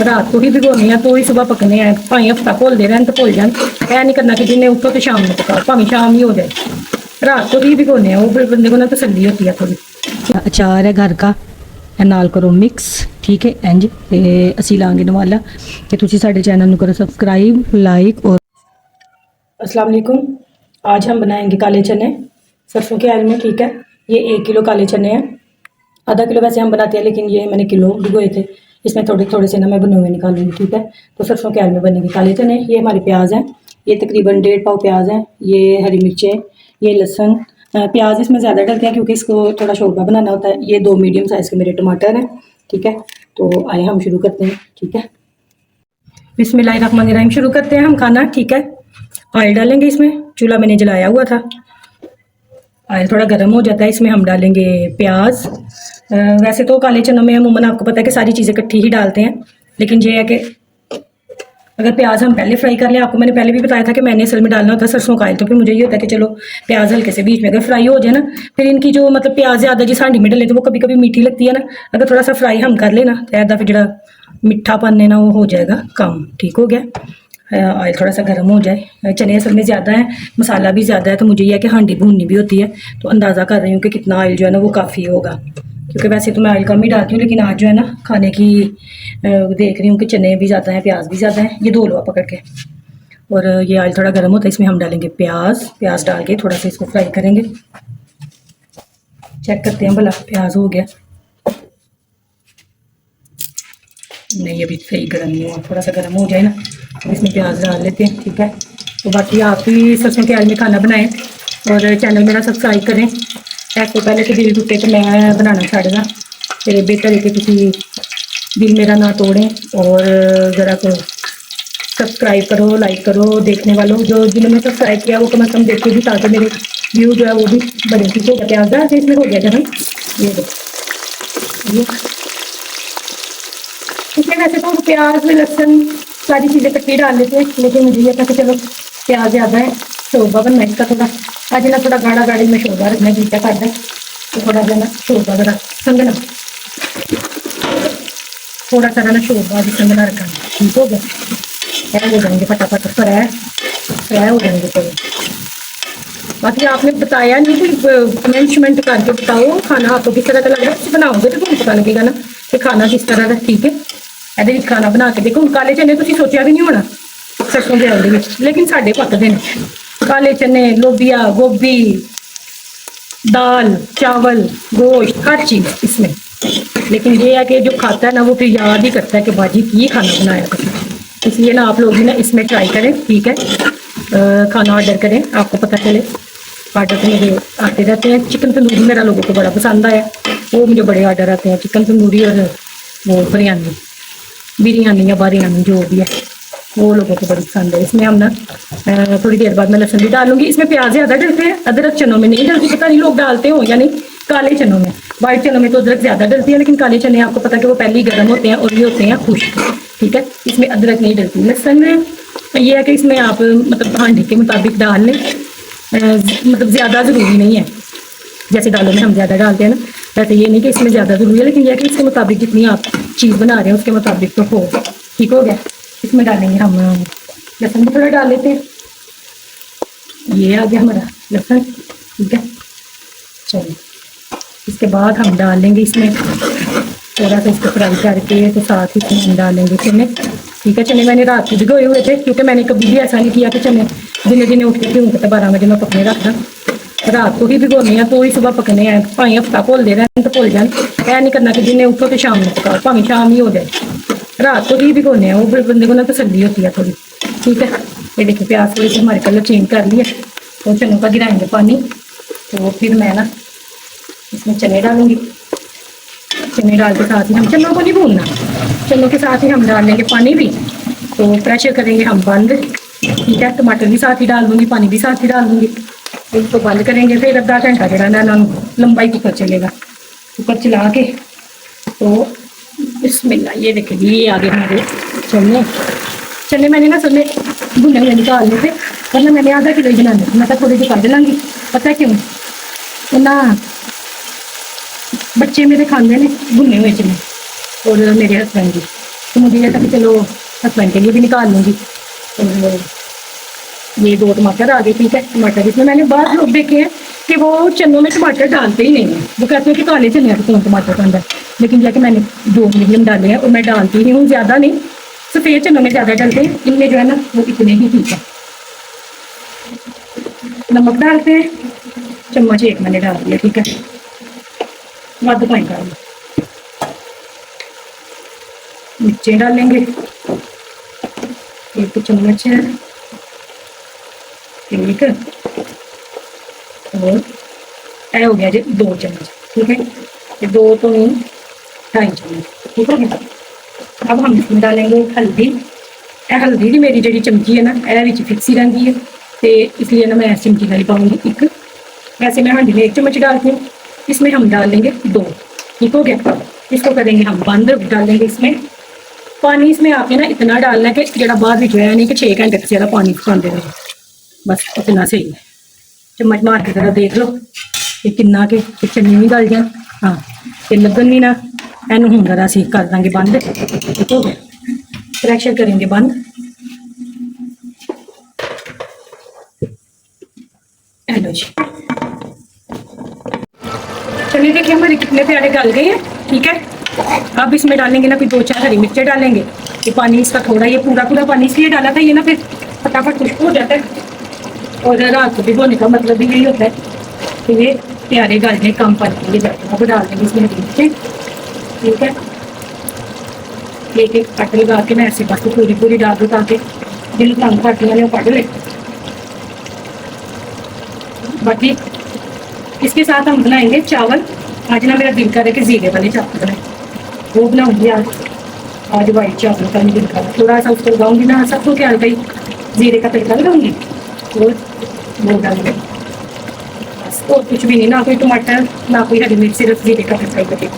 रात को ही भिगोने हैं तो ही सुबह पकने हैं। भाई हफ्ता भुलते रहन तो भुल जान, ऐ नहीं करना कि जिन्हें उठो तो शाम में पकाओ, भावें शाम ही हो जाए। रात को ही भिगोने हैं, वो बंदे को ना तसल्ली होती है थोड़ी। अचार है घर का, नाल करो मिक्स, ठीक है इंज ते ਅਸੀਂ ਲਾਂਗੇ ਨਵਾਲਾ ਤੇ ਤੁਸੀਂ ਸਾਡੇ चैनल ਨੂੰ करो सब्सक्राइब, लाइक। और अस्सलाम वालेकुम। आज हम बनाएंगे काले चने सरसों के आयल में, ठीक है। ये 1 किलो काले चने हैं, आधा किलो वैसे हम बनाते हैं लेकिन ये मैंने किलो भिगोए थे। इसमें थोड़े थोड़े से ना मैं बने हुए निकालूंगी, ठीक है। तो सरसों के आयल में बनेंगे काले चने। ये हमारे प्याज हैं, ये तकरीबन 1.5 पाव प्याज हैं। ये हरी मिर्चें, ये लहसुन। प्याज इसमें ज़्यादा डलते हैं क्योंकि इसको थोड़ा शोरबा बनाना होता है। ये 2 मीडियम साइज़ के मेरे टमाटर हैं, ठीक है। तो आइए हम शुरू करते हैं, ठीक है। बिस्मिल्लाहिर्रहमानिर्रहीम। शुरू करते हैं हम खाना, ठीक है। ऑयल डालेंगे इसमें, चूल्हा मैंने जलाया हुआ था। ऑयल थोड़ा गर्म हो जाता है, इसमें हम डालेंगे प्याज। वैसे तो काले चनों में अमूमन आपको पता है कि सारी चीज़ें इकट्ठी ही डालते हैं, लेकिन ये है कि अगर प्याज हम पहले फ्राई कर लें, आपको मैंने पहले भी बताया था कि मैंने असल में डालना होता है सरसों का ऑयल, तो फिर मुझे ये होता है कि चलो प्याज हल्के से बीच में अगर फ्राई हो जाए ना, फिर इनकी जो मतलब प्याज ज़्यादा जिस हांडी में डले तो वो कभी कभी मीठी लगती है ना। अगर थोड़ा सा फ्राई हम कर लेना तो ऐदा फिर जरा मिठापन है ना वो हो जाएगा काम, ठीक हो गया। ऑयल थोड़ा सा गर्म हो जाए। चने असल में ज़्यादा है, मसाला भी ज़्यादा है, तो मुझे यह है कि हांडी भूननी भी होती है, तो अंदाज़ा कर रही हूँ कि कितना ऑयल जो है ना वो काफ़ी होगा। क्योंकि वैसे तो मैं ऑयल कम ही डालती हूँ, लेकिन आज जो है ना खाने की देख रही हूँ कि चने भी ज़्यादा हैं, प्याज भी ज़्यादा हैं। ये धो लो आप पकड़ के। और ये ऑयल थोड़ा गर्म होता है, इसमें हम डालेंगे प्याज डाल के थोड़ा सा इसको फ्राई करेंगे। चेक करते हैं भला प्याज हो गया नहीं, अभी सही गर्म नहीं हुआ। थोड़ा सा गर्म हो जाए ना तो इसमें प्याज डाल लेते हैं, ठीक है। तो बाकी आप भी सरसों के ऑयल में खाना बनाएं और चैनल मेरा सब्सक्राइब करें। ऐसे पहले तो दिल टूटे तो मैं बनाना छड़ दा, फिर बेहतर है कि तुम दिल मेरा ना तोड़ें और ज़रा को सब्सक्राइब करो, लाइक करो। देखने वालों जो जिन्होंने सब्सक्राइब किया वो कम से कम देखे भी, ताकि मेरे व्यू जो है वो भी बढ़े, ठीक है। प्याज डाल के इसमें हो गया गर्म, ये देखो ये। इसमें वैसे तो प्याज लहसुन सारी चीज़ें इकट्ठी डाल लेते हैं, लेकिन मुझे ये था कि चलो प्याज ज़्यादा है, शोरबा बनना है इसका थोड़ा। आज ना थोड़ा गाढ़ा गाढ़ी में शोरबा रखना है, जीता करता है तो थोड़ा जो ना शोरबा जरा संगना, थोड़ा सा ना शोरबा भी संगना रखना, ठीक हो गया। फ्राई हो जाएंगे फटाफट, फ्राई हो जाएंगे। तो बाकी आपने बताया नहीं, कोई कमेंट करके बताओ खाना आपको किस तरह का लग रहा है। बनाओगे तो तुम्हें पता लगेगा ना कि खाना किस तरह का, ठीक है। ਇਹਦੇ खाना बना के देखो। काले चने ਤੁਸੀਂ सोचा भी नहीं होना सरसों के ऑयल ਵਿੱਚ, लेकिन साढ़े पकते हैं काले चने, लोबिया, गोभी, दाल, चावल, गोश्त, हर चीज़ इसमें। लेकिन ये है कि जो खाता है ना वो फिर याद ही करता है कि बाजी की खाना बनाया कुछ। इसलिए ना आप लोग भी ना इसमें ट्राई करें, ठीक है। खाना ऑर्डर करें, आपको पता चले। ऑर्डर तो मुझे आते रहते हैं। चिकन तंदूरी मेरा लोगों को बड़ा पसंद आया, वो मुझे बड़े ऑर्डर आते हैं, चिकन तंदूरी और वो बिरयानी या बारियानी जो भी है वो लोगों को बड़ी पसंद है। इसमें हम ना थोड़ी देर बाद मैं लहसुन भी डालूंगी। इसमें प्याज ज़्यादा डलते हैं, अदरक चनों में नहीं डलती। पता नहीं लोग डालते हो या नहीं। काले चनों में, वाइट चनों में तो अदरक ज़्यादा डलती है, लेकिन काले चने आपको पता है कि वो पहले ही गर्म होते हैं और ये होते हैं खुश्क, ठीक है। इसमें अदरक नहीं डलती। लहसुन में ये है कि इसमें आप मतलब हांडी के मुताबिक डाल लें, मतलब ज़्यादा ज़रूरी नहीं है। जैसे दालों में हम ज़्यादा डालते हैं ना, वैसे ये नहीं कि इसमें ज़्यादा ज़रूरी है, लेकिन यह है कि इसके मुताबिक जितनी आप चीज़ बना रहे हैं उसके मुताबिक तो हो, ठीक हो गया। इसमें डालेंगे हम लहसुन भी थोड़ा डाल लेते हैं। ये आ गया हमारा लहसुन, ठीक है। चलिए इसके बाद हम डालेंगे इसमें थोड़ा सा इसको फ्राई करके, तो साथ ही इसमें हम डालेंगे चने, ठीक है। चने मैंने रात को भिगोए हुए थे, क्योंकि मैंने कभी भी ऐसा नहीं किया कि चने दिने दिने उठ के क्यों कहते 12 बजे मैं पकने रखना। रात को ही भिगोने हैं तो ही सुबह पकने हैं। भाई हफ्ता भुलते रहन तो भुल जान, ऐ नहीं करना कि जिन्हें उठो तो शाम में पकाओ, भावें शाम ही हो जाए। रात को ही भिगोने हैं, वो बंदे को ना तसल्ली होती है थोड़ी, ठीक है। ये देखिए प्याज थोड़ी सी हमारे कलर चेंज कर लिया, तो चनों का गिराएंगे पानी। तो फिर मैं ना इसमें चने डालूंगी। चने डाल के साथ ही हम चनों को नहीं भूनना, चनों के साथ ही हम डाल लेंगे पानी भी। तो प्रेशर करेंगे हम बंद, ठीक है। टमाटर भी साथ ही डाल दूँगी, पानी भी साथ ही डाल दूँगी। इसको बंद करेंगे, फिर आधा घंटा जरा ना लंबाई कुकर चलेगा। कुकर चला के तो बिस्मिल्लाह, ये देखिए ये आगे हमारे चने मैंने ना सबने भुने हुए निकाल लिए थे, वरना मैंने आधा किलो ही बनाने थे। मैं तो थोड़ी सी कर लाँगी, पता है क्यों तो ना बच्चे मेरे खाते हैं भुने हुए चने और मेरे हस्बैंड जी, तो मुझे ये था कि चलो हस्बैंड के लिए भी निकाल लूँगी। और ये 2 टमाटर आ गए, ठीक है। टमाटर इसमें मैंने बहुत लोग देखे हैं कि वो चनों में टमाटर डालते ही नहीं है, वो कहते हैं कि काले चने हैं तो कौन टमाटर डालता है। लेकिन जैसे मैंने 2 मीडियम डाले हैं और मैं डालती ही हूँ, ज़्यादा नहीं। सफ़ेद चनों में ज़्यादा डालते हैं, इनमें जो है ना वो इतने ही ठीक है। नमक डालते हैं, चम्मच 1 मैंने डाल दिया, ठीक है। मध्य पानी डाल मिर्चें डालेंगे, 1 चम्मच है, ठीक है। और यह हो गया जी 2 चम्मच, ठीक है। ये 2 तो नहीं 2.5 चम्मच, ठीक हो गया। अब हम इसमें डालेंगे हल्दी। हल्दी की मेरी जी चमची है ना, यह फिक्स ही रहती है, तो इसलिए ना मैं इस चमची का ही पाऊँगी 1। वैसे मैं हांडी में 1 चम्मच डालती हूँ, इसमें हम डाल देंगे 2, ठीक हो गया। इसको करेंगे हम बंद, डालेंगे इसमें पानी। इसमें आपने ना इतना डालना है कि जो बाद जो है नहीं कि 6 घंटे से ज़्यादा पानी पकाते रहो, बस इतना सही है। चम्मच मार के जरा देख लो कि किन्ना के चने भी गल जाए, हाँ तो लगन भी ना। एनू हूँ जरा असीं कर देंगे बंद, ठीक हो गया। प्रेशर करेंगे बंद। हेलो जी, चलिए देखिए हमारे कितने प्यारे गल गए हैं, ठीक है। अब इसमें डालेंगे ना फिर 2-4 हरी मिर्चें डालेंगे। ये पानी इसका थोड़ा, ये पूरा पानी इसलिए डाला था, ये ना फिर फटाफट खुश्क हो जाता है। और रात को भिगोने का मतलब भी यही होता है कि ये प्यारे गल गए, कम पानी के जाते हैं। अब डाल देंगे इसमें हरी मिर्चें, ठीक है। 1-1 कट लगा के मैं ऐसे पास पूरी डाल दूँ ताकि जिन तंग करती हैं वो पढ़ ले। बाकी इसके साथ हम बनाएंगे चावल। आज ना मेरा दिल कर रहा है कि जीरे वाले चावल बनाए, वो बनाऊंगी आज वाइट चावल का नहीं दिल कर रहा। थोड़ा सा उसको लगाऊंगी ना, सबको क्या गई जीरे का तड़का लगाऊंगी और वो डालूंगी, बस और कुछ भी नहीं, ना कोई टमाटर ना कोई हरी मिर्च, सिर्फ जीरे का तड़का लगेगा,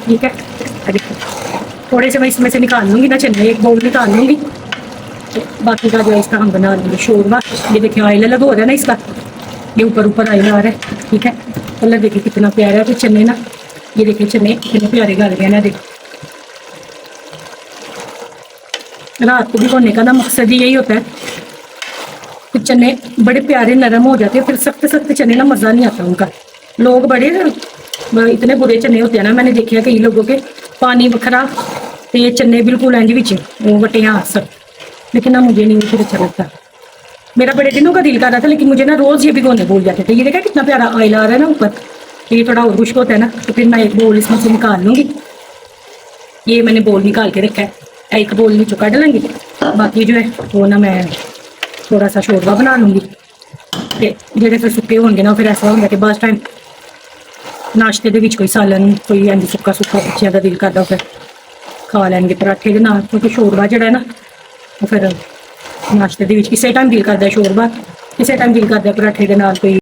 ठीक है। थोड़े से मैं इसमें से निकाल लूँगी ना चने, 1 बाउल निकाल लूँगी। बाकी का जो इसका हम बना लेंगे शोरबा। ये देखिए ऑयल अलग हो रहा है ना इसका, ये ऊपर ऑयल आ रहा है, ठीक है। कलर देखिए कितना प्यारा है। तो चने ना, ये देखिए चने कितने प्यारे गल गए ना, देखो। रात को भिगोने का ना मकसद ही यही होता है कि चने बड़े प्यारे नरम हो जाते हैं, फिर सख्त चने ना मज़ा नहीं आता उनका। लोग बड़े इतने बुरे चने होते हैं ना, मैंने देखा कई लोगों के पानी वखरा तो ये चने बिल्कुल इंज बिच वो वटे हाथ सब, लेकिन ना मुझे नहीं फिर अच्छा लगता। मेरा बड़े दिनों का दिल कर रहा था, लेकिन मुझे ना रोज़ ये भिगोने भूल जाते थे। ये देखा कितना प्यारा ऑयल आ रहा है ना ऊपर, तो ये थोड़ा और खुश्क होता है ना, तो फिर मैं 1 बोल इसमें से निकाल लूँगी। ये मैंने बोल निकाल के रखा है, 1 बोल नीचों कट लेंगे। बाकी जो है वो ना मैं थोड़ा सा शोरबा बना लूँगी, जेडे फिर सुके होंगे ना, फिर ऐसा होंगे कि बस टाइम नाश्ते के कोई सालन कोई इंज सुक्का बच्चों का दिल करता फिर खा लेंगे पराठे के नाल, क्योंकि शोरबा जोड़ा है ना वो फिर नाश्ते के किसी टाइम दिल करता है शोरबा, किसी टाइम दिल करता है पराठे के नाल कोई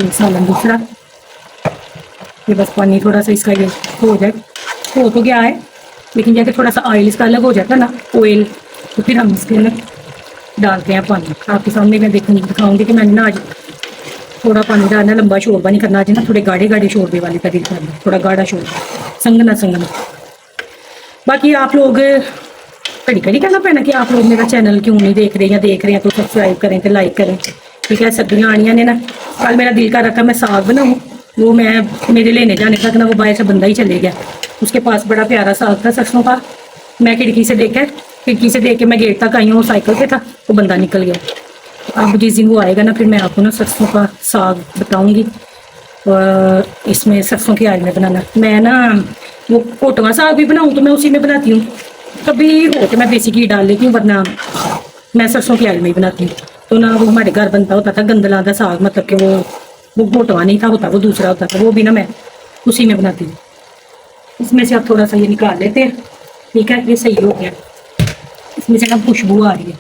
सालन दूसरा। ये बस पानी थोड़ा सा इसका ये हो जाए, हो तो गया है, लेकिन जैसे थोड़ा सा ऑयल इसका अलग हो जाता है ना ऑयल, तो फिर हम इसके अंदर डालते हैं पानी। आपके सामने मैं दिखाऊंगी कि मैंने ना आज थोड़ा पानी डालना, लंबा शोरबा नहीं करना आज ना, थोड़े गाढ़े शोरबे वाले का दिल करना, थोड़ा गाढ़ा शोरबा, संगना। बाकी आप लोग कड़ी कहना पैना कि आप लोग मेरा चैनल क्यों नहीं देख रहे, या देख रहे हैं तो सब्सक्राइब करें तो लाइक करें, ठीक है। सर्दियाँ आनियाँ ने ना, कल मेरा दिल कर रखा मैं साग बनाऊँ, वो मैं मेरे लेने जाने तक ना वो बाहर से बंदा ही चले गया। उसके पास बड़ा प्यारा साग था सरसों का, मैं खिड़की से देख के मैं गेट तक आई हूँ, साइकिल पे था, वो बंदा निकल गया। अब जिस दिन वो आएगा ना, फिर मैं आपको ना सरसों का साग बताऊँगी, और इसमें सरसों की आयल में बनाना। मैं ना वो कोटवा साग भी बनाऊँ तो मैं उसी में बनाती हूँ, कभी हो तो मैं देसी घी डाल लेती हूँ, वरना मैं सरसों की आयल में ही बनाती हूँ। तो ना वो हमारे घर बनता होता था गंदला का साग, मतलब कि वो कोटवा नहीं था होता, वो दूसरा होता था, वो भी ना मैं उसी में बनाती हूँ। इसमें से आप थोड़ा सा ये निकाल लेते हैं, ठीक है। ये सही हो गया, इसमें से ना खुशबू आ रही है,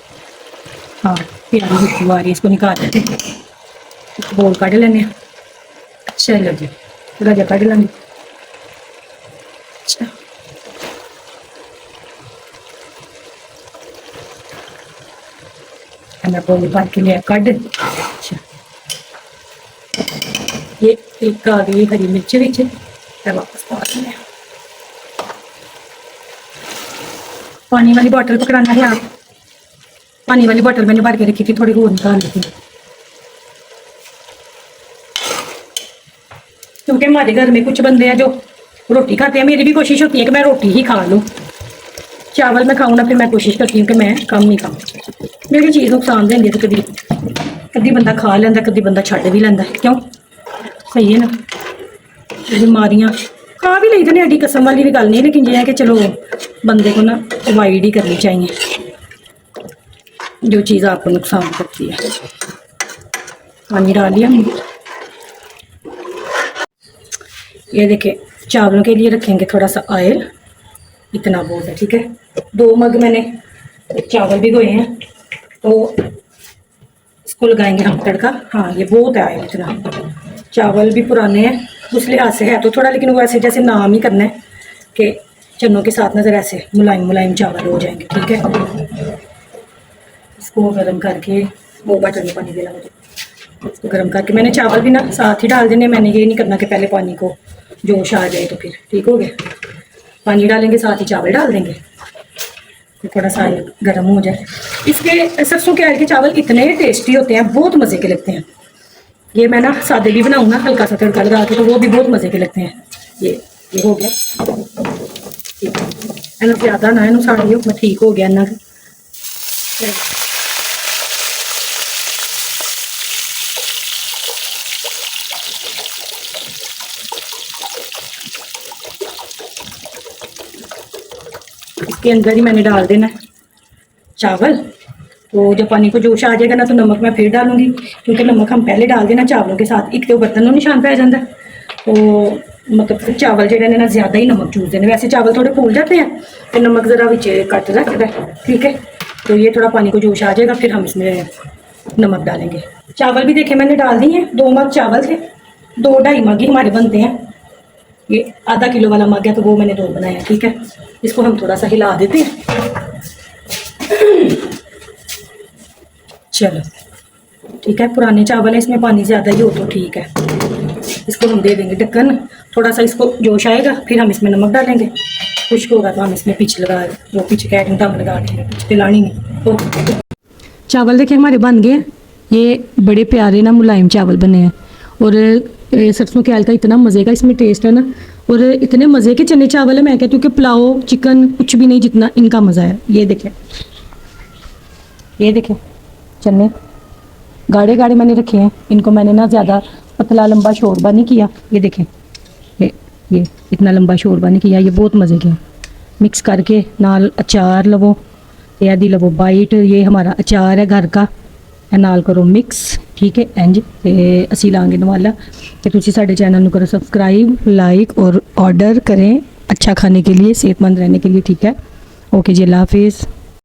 हाँ प्यारी खुशबू आ रही है, इसको निकाल लेते हैं, बोल काट लेने। चलो जी थोड़ा जहा काट लेंगे। अच्छा मैं बोल भर के लिया काट। अच्छा ये एक आ गई हरी मिर्च वापस पा दें। पानी वाली बोतल पकड़ाना है आप। पानी वाली बोतल मैंने भर के रखी थी, थोड़ी और निकाल ली थी, क्योंकि हमारे घर में कुछ बंदे हैं जो रोटी खाते हैं। मेरी भी कोशिश होती है कि मैं रोटी ही खा लूँ, चावल मैं खाऊँ ना, फिर मैं कोशिश करती हूँ कि मैं कम ही खाऊँ। मेरी चीज़ नुकसान देंगे तो कभी कभी बंदा खा लेंदा, कभी बंदा छड्ड भी लेंदा, क्यों? सही है ना। बीमारियां खा भी लेते हैं, एडी कसम वाली भी गल नहीं, लेकिन ये है कि चलो बंदे को ना अवॉइड ही करनी चाहिए जो चीज़ आपको नुकसान करती है। पानी डाल लिया। ये देखिए, चावलों के लिए रखेंगे थोड़ा सा ऑयल, इतना बहुत है, ठीक है। 2 मग मैंने चावल भिगोए हैं, तो इसको लगाएंगे हम तड़का। हाँ, ये बहुत है ऑयल इतना। चावल भी पुराने हैं, उस लिहाज से है तो थोड़ा, लेकिन वो ऐसे जैसे नाम ही करना है कि चनों के साथ नज़र ऐसे मुलायम मुलायम चावल हो जाएंगे, ठीक है। इसको गर्म करके, वो बटन में पानी देना मुझे, इसको गर्म करके मैंने चावल भी ना साथ ही डाल देने। मैंने ये नहीं करना कि पहले पानी को जोश आ जाए तो फिर ठीक हो गया। पानी डालेंगे, साथ ही चावल डाल देंगे, तो थोड़ा सा गर्म हो जाए। इसके सरसों के आयल के चावल इतने टेस्टी होते हैं, बहुत मज़े के लगते हैं। ये मैं ना सादे भी बनाऊंगा हल्का सा तड़का लगा के, तो वो भी बहुत मज़े के लगते हैं। ये हो गया, इन्हें ज़्यादा ना इन्हें साड़ी हो, ठीक हो गया इन्ना। इसके अंदर ही मैंने डाल देना है चावल। तो जब पानी को जोश आ जाएगा ना, तो नमक मैं फिर डालूंगी, क्योंकि नमक हम पहले डाल देना चावलों के साथ, एक तो बर्तन में निशान पै जाता है। तो मतलब चावल जो ना ज़्यादा ही नमक चूस देने। वैसे चावल थोड़े फूल जाते हैं, फिर नमक ज़रा बिच कट रखता है, ठीक है। तो ये थोड़ा पानी को जोश आ जाएगा, फिर हम इसमें नमक डालेंगे। चावल भी देखे मैंने डाल दिए हैं। 2 मग चावल थे, 2-2.5 मग ही हमारे बनते हैं। ये आधा किलो वाला मग है, तो वो मैंने 2 बनाया, ठीक है। इसको हम थोड़ा सा हिला देते हैं। चलो ठीक है, पुराने चावल है, इसमें पानी ज़्यादा ही हो तो ठीक है। इसको हम दे देंगे ढक्कन, थोड़ा सा इसको जोश आएगा, फिर हम इसमें नमक डालेंगे। खुश्क होगा तो हम इसमें पिच लगा, वो पिच कह दम लगा देंगे, पिच पिलानी नहीं। तो चावल देखिए हमारे बन गए, ये बड़े प्यारे ना मुलायम चावल बने हैं। और सरसों के आयल का इतना मज़े का इसमें टेस्ट है ना, और इतने मज़े के चने चावल है, मैं कहती हूँ कि पुलाव चिकन कुछ भी नहीं जितना इनका मज़ा है। ये देखें चने गाढ़े गाढ़े मैंने रखे हैं, इनको मैंने ना ज़्यादा पतला लंबा शोरबा नहीं किया। ये देखें, ये इतना लंबा शोरबा नहीं किया, ये बहुत मज़े के। मिक्स करके नाल अचार लवो, यादी लवो बाइट, ये हमारा अचार है घर का, नाल करो मिक्स, ठीक है। इंज ते असी लांगे नवाला कि तुसी साडे चैनल नू करो सब्सक्राइब, लाइक और ऑर्डर करें अच्छा खाने के लिए, सेहतमंद रहने के लिए, ठीक है। ओके जी, अल्लाह हाफिज़।